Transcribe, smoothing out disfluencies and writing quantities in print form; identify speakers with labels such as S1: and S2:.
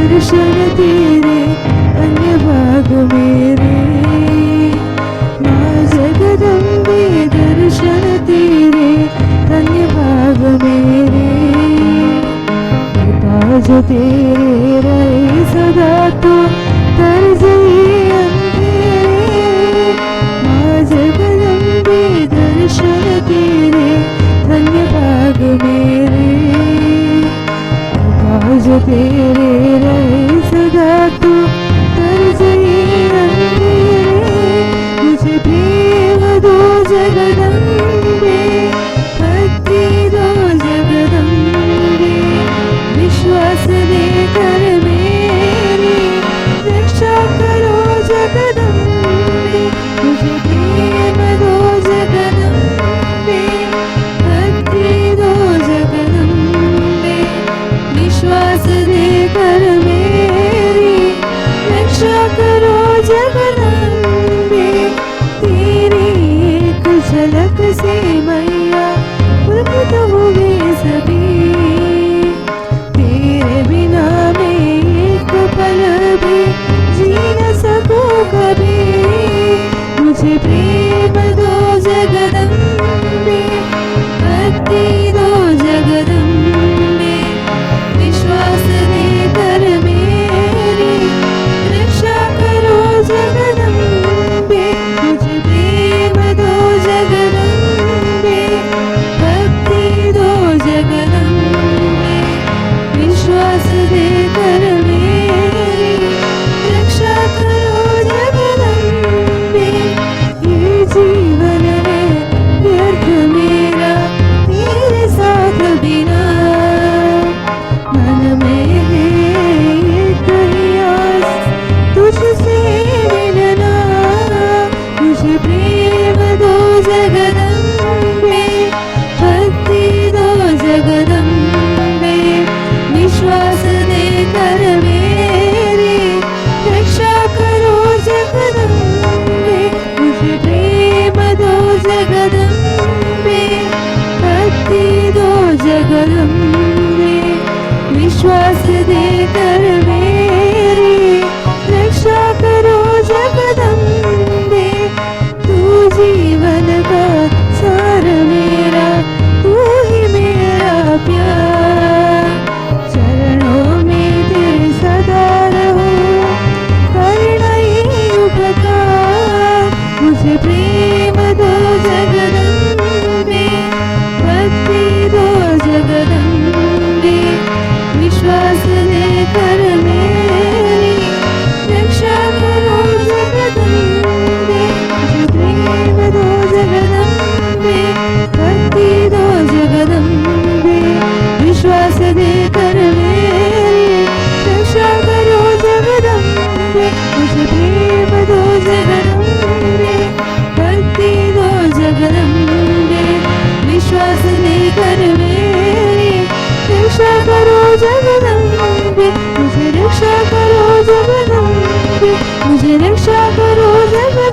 S1: दर्शन तेरे अन्य भाग मेरे। माँ जगदम्बे दर्शन तेरे अन्य भाग मेरे। कृपा जो तेरे रहे सदा तो तरस ये अंधेरे। माँ जगदम्बे दर्शन तेरे धन्य भाग मेरे। जो तेरे रहे सदा तो तरस ये अंधेरे। मुझे प्रेम दो जगदम्बे, भक्ति दो जगदम्बे, विश्वास देकर मेरी रक्षा करो जगदम्बे। मुझे प्रेम दो जगदम्बे, भक्ति दो जगदम्बे, विश्वास देकर मेरी रक्षा करो जगदम्बे। तेरी एक झलक से मैया पुलकित हुए सभी। तेरे बिना मैं एक पल भी जी न सकूं कभी। मुझे प्रेम दो जगदम्बे, भक्ति दो जगदम्बे, विश्वास देकर मेरी रक्षा करो जगदम्बे। मुझे प्रेम दो जगदम्बे, भक्ति दो जगदम्बे, विश्वास देकर मेरी रक्षा करो जगदम्बे। ये जीवन है व्यर्थ मेरा तेरे साथ बिना। मन में है एक ही आस तुझसे मिलना। मुझे प्रेम दो जगदम्बे, भक्ति दो जगदम्बे, विश्वास देकर मेरी रक्षा करो जगदम्बे। मुझे प्रेम दो जगदम्बे, भक्ति दो जगदम्बे, विश्वास देकर मेरी रक्षा करो जगदम्बे। तू जीवन का सार मेरा, तू ही मेरा प्यार। चरणों में तेरे सदा रहूं, करना ये उपकार। मुझे प्रेम दो जगदम्बे, भक्ति दो जगदम्बे, विश्वास देकर मेरी रक्षा करो जगदम्बे। मुझे प्रेम दो जगदम्बे, भक्ति दो जगदम्बे, विश्वास देकर मेरी रक्षा करो जगदम्बे। मुझे प्रेम दो जगदम्बे, भक्ति दो जगदम्बे, विश्वास देकर मेरी रक्षा करो जगदम्बे। मुझे रक्षा करो जगदम्बे, मुझे रक्षा करो जगदम्बे।